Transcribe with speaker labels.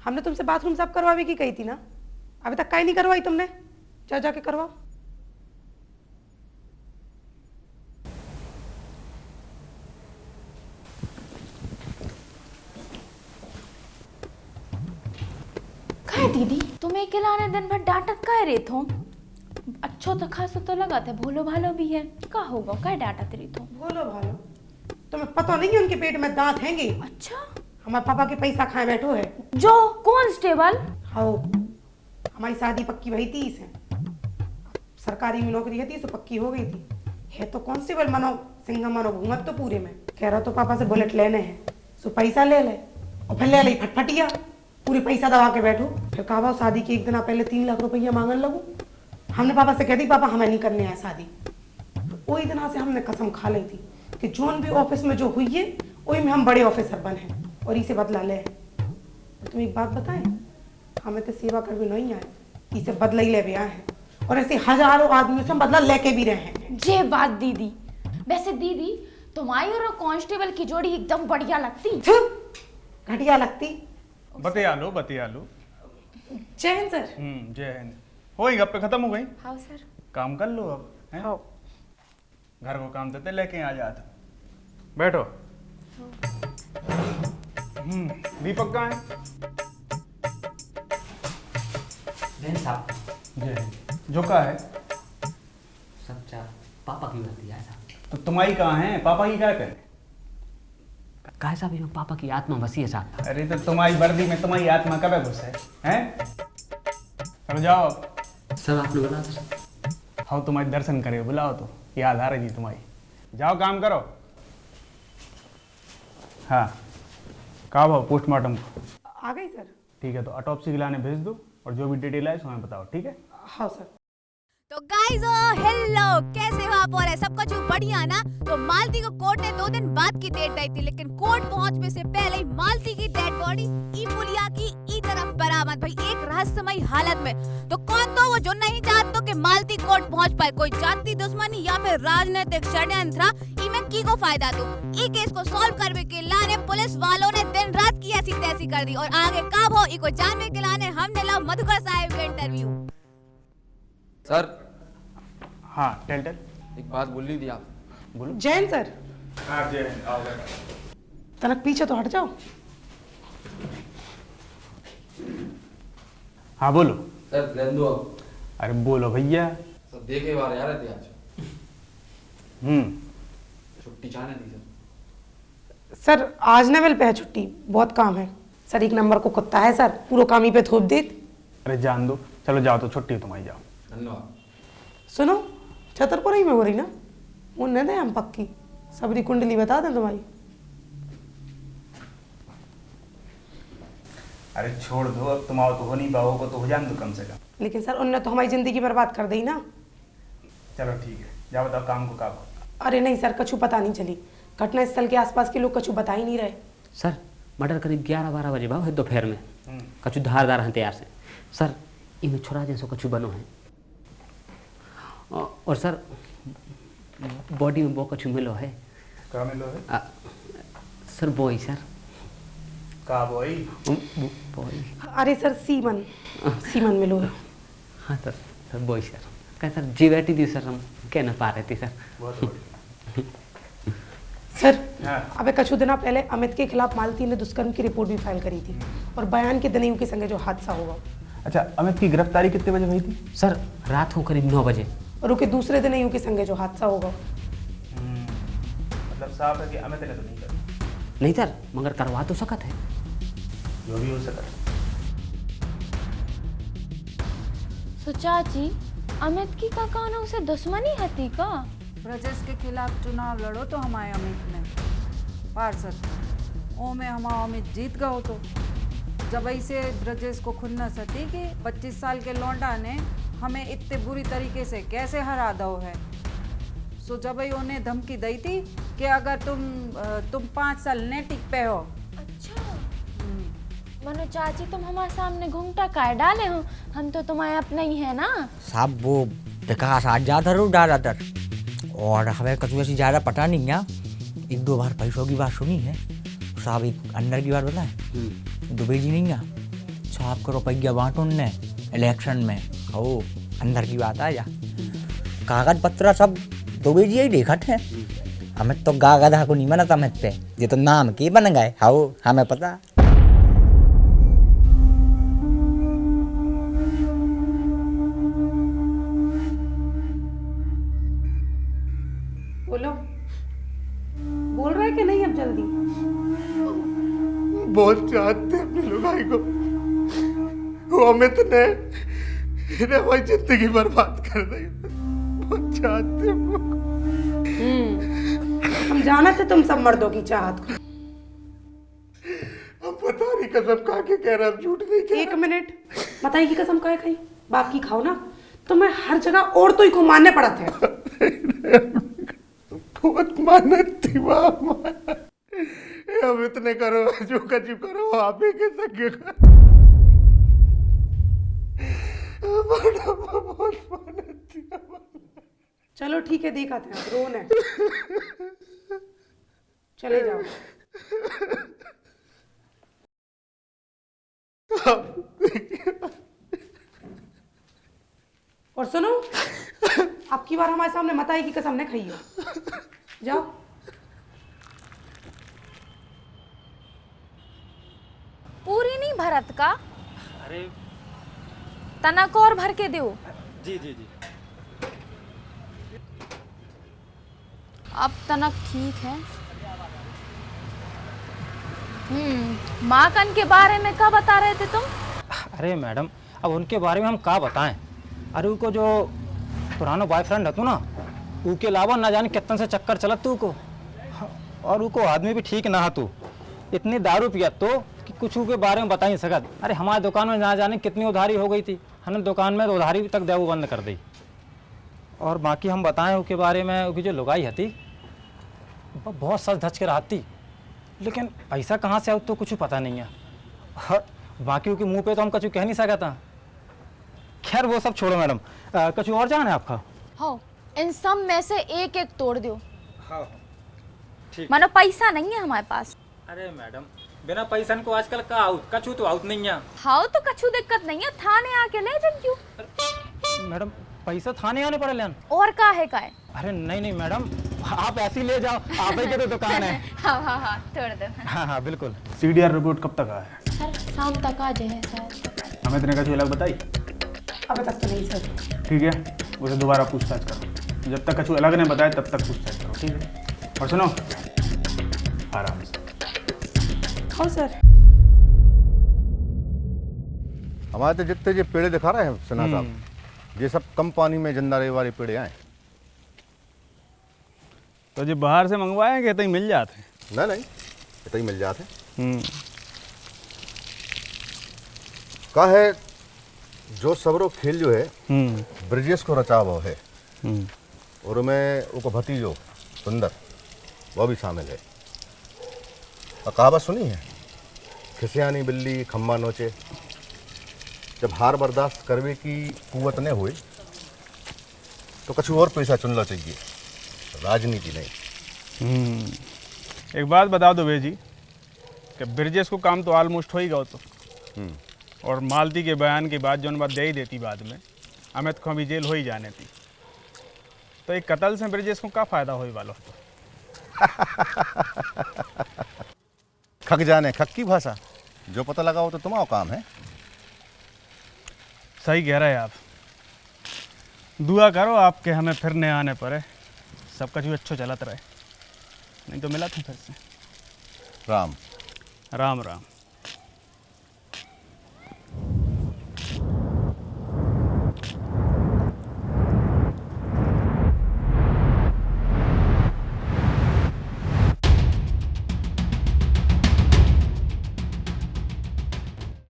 Speaker 1: हमने तुमसे बाथरूम साफ करवावे की कही थी ना, अभी तक काहे नहीं करवाई तुमने? जाके करवाओ।
Speaker 2: काय दीदी तुम्हें अकेलाने दिन भर डांटत काय रहे थो? अच्छो तो खासो तो लगा थे, भोलो भालो भी है, का होगा काय डांटत रही थो?
Speaker 1: बोलो भालो, तुम्हें पता नहीं है उनके पेट में दांत हैंगे?
Speaker 2: अच्छा,
Speaker 1: हमारे पापा के पैसा खाए बैठो है।
Speaker 2: जो कांस्टेबल
Speaker 1: हाँ, हमारी शादी पक्की भई थी इसे, सरकारी में नौकरी थी तो पक्की हो गई थी। है तो कांस्टेबल मानो सिंह मानो घूमत तो पूरे में। कह रहा तो पापा से बुलेट लेने हैं, सो पैसा ले ले, और फिर ले ले फटफटिया, पूरे पैसा दबा के बैठो। फिर कहा शादी के एक दिन पहले 3 लाख रुपया मांगन लगो। हमने पापा से कह दी पापा हमें नहीं करने आया शादी। तो वही दिन से हमने कसम खा ली थी कि जोन भी ऑफिस में जो हुई है वही में हम बड़े ऑफिसर बने और इसे बदला ले। तुम एक बात बताएं, हमें तो सेवा कर भी नहीं आए, इसे बदला ही ले भी आए हैं और ऐसे हजारों आदमियों से हम बदला लेके भी रहे हैं।
Speaker 2: जे बात दीदी, वैसे दीदी तुम्हारी और कांस्टेबल की जोड़ी एकदम बढ़िया लगती।
Speaker 1: घटिया लगती।
Speaker 3: बतिया लो।
Speaker 1: जय हिंद सर।
Speaker 3: जय हिंद। हो गई गप्पे खत्म हो गई?
Speaker 2: हाँ सर।
Speaker 3: काम कर लो अब, हैं?
Speaker 1: हाँ।
Speaker 3: घर को काम देते लेके आ जाता। बैठो। दीपक कहाँ है?
Speaker 4: जैन साहब।
Speaker 3: जय हिंद। जो कहा है
Speaker 4: सब चार पापा की वर्दी है साहब।
Speaker 3: तो तुम्हारी कहाँ है? पापा की क्या करे?
Speaker 4: कहा साहब ये पापा की आत्मा बसी है साहब।
Speaker 3: अरे तो तुम्हारी वर्दी में तुम्हारी आत्मा कब घुस है? हैं? चलो जाओ।
Speaker 4: सर आपने बोला था सर।
Speaker 3: हाँ तुम्हारे दर्शन करे बुलाओ तो याद आ रही थी तुम्हारी। जाओ काम करो। हाँ कहा भाव पोस्टमार्टम को?
Speaker 1: आ गई सर।
Speaker 3: ठीक है, तो ऑटोप्सी के लाने भेज दो और जो भी डिटेल है हमें बताओ, ठीक है?
Speaker 1: हाँ सर।
Speaker 5: तो गाइस हेलो, कैसे हो आप? और सब कुछ बढ़िया ना? तो मालती को कोर्ट ने 2 दिन बाद की डेट दी थी, लेकिन कोर्ट पहुंचने से पहले ही मालती की डेड बॉडी ई पुलिया की ई तरफ बरामद भाई, एक रहस्यमय हालत में। तो कौन तो वो जो नहीं चाहते कि मालती कोर्ट पहुंच पाए, कोई जाति दुश्मनी या फिर राजनीतिक षड्यंत्र, इमें की को फायदा दो। ई केस को सॉल्व करने के लाने पुलिस वालों ने दिन रात की ऐसी तैसी कर दी और आगे का हो इको जानने के लाने हमने ला मधुकर साहब का इंटरव्यू।
Speaker 6: सर
Speaker 3: हाँ टेल।
Speaker 6: एक बात बोल ली थी आप।
Speaker 3: बोलो।
Speaker 1: जैन सर।
Speaker 3: हाँ जय हिंद, आओ बैठो।
Speaker 1: तनक पीछे तो हट जाओ।
Speaker 3: हाँ बोलो।
Speaker 6: सर रहने दो अब।
Speaker 3: अरे बोलो भैया।
Speaker 6: सर देखे बार आ रहे थे आज। छुट्टी चाहने थी सर।
Speaker 1: सर आज नेवल पे है छुट्टी, बहुत काम है सर। 1 नंबर को कुत्ता है सर, पूरा काम ही पे थोप देत।
Speaker 3: अरे जान दो, चलो जाओ तो छुट्टी तुम्हारी, जाओ।
Speaker 6: धन्यवाद।
Speaker 1: सुनो, छतरपुर ही में हो रही ना, वो न दे हम पक्की सबरी कुंडली बता दें तुम्हारी।
Speaker 3: अरे छोड़ दो, अब तुम आओ तो हो नहीं पाओगे तो हो जान दो कम से कम।
Speaker 1: लेकिन सर उनने तो हमारी जिंदगी बर्बाद कर दी ना।
Speaker 3: चलो ठीक है, जाओ बताओ काम को काबू।
Speaker 1: अरे नहीं सर, कछु पता नहीं चली। घटना स्थल के आसपास के लोग कछु बता ही नहीं रहे।
Speaker 4: सर मर्डर करीब 11-12 बजे भाव है दोपहर में। कछु धारदार हैं तैयार से सर। इनमें छोरा जैसो कछु बनो है और सर बॉडी में वो कछु मिलो है।
Speaker 3: क्या मिलो है?
Speaker 4: Sir boy sir.
Speaker 3: का बॉय?
Speaker 4: बॉय।
Speaker 1: अरे सर सीमन मिलो है।
Speaker 4: हाँ सर बॉय सर। क्या सर जी बैठी थी सर, हम कह ना पा रहे थे सर।
Speaker 3: बहुत बढ़िया।
Speaker 1: सर
Speaker 3: हाँ।
Speaker 1: अबे कछु दिना पहले अमित के खिलाफ मालती ने दुष्कर्म की रिपोर्ट भी फाइल करी थी और बयान के दनेयू के संगे जो हादसा होगा।
Speaker 3: अच्छा, अमित की गिरफ्तारी कितने बजे हुई थी?
Speaker 4: सर रात को करीब 9 बजे।
Speaker 1: और उसके दूसरे दिन यूं के संगे जो हादसा होगा।
Speaker 3: मतलब साफ है कि अमित ने तो नहीं करा।
Speaker 4: नहीं सर, मगर करवा तो सकत है।
Speaker 3: जो भी हो सका।
Speaker 2: तो चाची अमित की का कानों से दुश्मनी हती का?
Speaker 7: ब्रजेश के खिलाफ चुनाव लड़ो तो हमारे अमित ने पार्षद ओ में हमारा अमित जीत गए तो जब ऐसे ब्रजेश को खुन्नस सती कि 25 साल के लौंडा ने हमें इतने बुरी तरीके से कैसे हरा दो है। सो जब ही उन्हें धमकी दी थी कि अगर तुम 5 साल ने टिक पे हो।
Speaker 2: अच्छा मनो चाची तुम हमारे सामने घूंघटा काहे डाले हो? हम तो तुम्हारे अपने ही है ना।
Speaker 8: साहब वो विकास आज ज़्यादा ज़्यादातर और हमें कभी ऐसी ज़्यादा पता नहीं है। 1-2 बार पैसों की बात सुनी है साहब। एक अंदर की बात बताएं, दुबई जी नहीं है साहब को रुपया बांटो ने इलेक्शन में। ओ अंदर की बात आ जा, कागज पत्र सब दोगे जी ही देखा थे। हमें तो गा गधा को नहीं मना हमें पे, ये तो नाम के बन गए। हाओ हमें पता।
Speaker 1: बोलो, बोल रहा है कि नहीं अब जल्दी?
Speaker 9: बहुत चाहते अपने लुगाई को, वो अमित ने इन्हें वही जिंदगी बर्बाद कर दी। बहुत चाहते
Speaker 1: हम जाना थे तुम सब मर्दों की चाहत को।
Speaker 9: हम पता नहीं कसम खा के कह रहे, हम झूठ नहीं कह रहे।
Speaker 1: एक मिनट, बताई की कसम काहे खाई? बाकी खाओ ना, तुम्हें हर जगह औरतों ही को मानने पड़ा थे।
Speaker 9: बहुत मेहनत थी बाप। अब इतने करो जो कचू करो आप ही के सके बहुत मेहनत थी।
Speaker 1: चलो ठीक है, देखा था रोन है, चले जाओ। और सुनो, अब की बार हमारे सामने मताई की कसम न खाइयो। जाओ।
Speaker 2: पूरी नहीं भरत का?
Speaker 4: अरे
Speaker 2: तनक और भर के दो।
Speaker 4: जी जी जी।
Speaker 2: अब तनक ठीक है। माकन के बारे में क्या बता रहे थे तुम?
Speaker 10: अरे मैडम, अब उनके बारे में हम क्या बताएं। अरे उनको जो पुराना बॉयफ्रेंड हतू ना, उसके अलावा ना जाने कितने से चक्कर चलत तू को, और उनको आदमी भी ठीक ना हतू। इतनी दारू पिया तो कि कुछ के बारे में बता ही सकत। अरे हमारे दुकान में ना जाने कितनी उधारी हो गई थी, हमने दुकान में तो उधारी तक देव बंद कर दी। और बाकी हम बताएं उसके बारे में, उसकी जो लुगाई हती बहुत सच धज के रहती, लेकिन पैसा कहाँ से आउ तो कुछ पता नहीं है। और बाकी के मुंह पे तो हम कुछ कह नहीं सकता। खैर वो सब छोड़ो मैडम, कुछ और जाना है आपका?
Speaker 2: हो, इन सब में से एक एक तोड़ दो।
Speaker 10: हाँ ठीक।
Speaker 2: मानो पैसा नहीं है हमारे पास।
Speaker 10: अरे मैडम, बिना पैसा को आजकल का आउट कछु तो आउट नहीं है।
Speaker 2: हाँ तो कछु दिक्कत नहीं है, थाने आके ले जाइयो।
Speaker 10: मैडम पैसा थाने आने पड़े लेन?
Speaker 2: और का है?
Speaker 10: अरे नहीं नहीं मैडम, आप ऐसे ही ले जाओ, आप ही के तो दुकान है।
Speaker 2: हाँ तोड़ दो।
Speaker 10: हाँ बिल्कुल।
Speaker 3: सीडीआर रिपोर्ट कब तक आया?
Speaker 2: सर शाम तक आ जाए सर।
Speaker 3: हमें इतने कछु अलग बताई?
Speaker 1: अब तक तो नहीं सर।
Speaker 3: ठीक है, उसे दोबारा पूछताछ करो। जब तक कछु अलग ने बताया तब तक पूछताछ करो, ठीक है? और सुनो, आराम से।
Speaker 1: हाँ सर।
Speaker 9: हमारे तो जितने ये पेड़े दिखा रहे हैं सिन्हा साहब, ये सब कम पानी में जिंदा रहे वाले पेड़े आए।
Speaker 3: तो जो बाहर से मंगवाएंगे तो ही मिल जाते?
Speaker 9: नहीं, इतना ही मिल जाते। का है जो सबरो खेल जो है ब्रिजेश को रचा हुआ है, और मैं वो भतीजो सुंदर वो भी शामिल है। और कहावत सुनी है, खिसियानी बिल्ली खम्बा नोचे। जब हार बर्दाश्त करने की कुवत न हुई तो कुछ और पैसा चुनना चाहिए, राजनीति नहीं।
Speaker 3: एक बात बता दो भैया जी कि ब्रिजेश को काम तो ऑलमोस्ट हो ही गया तो, और मालती के बयान के बाद जो बात दे ही देती बाद में, अमित को भी जेल हो ही जाने थी। तो एक कत्ल से ब्रिजेश को क्या फ़ायदा हो वाला?
Speaker 9: खक जाने खक की भाषा, जो पता लगा हो तो तुम्हारा काम है।
Speaker 3: सही कह रहे हैं आप। दुआ करो आपके हमें फिर न आने पड़े, सब कुछ अच्छा चलत रहे, नहीं तो मिला था फिर से।
Speaker 9: राम
Speaker 3: राम राम।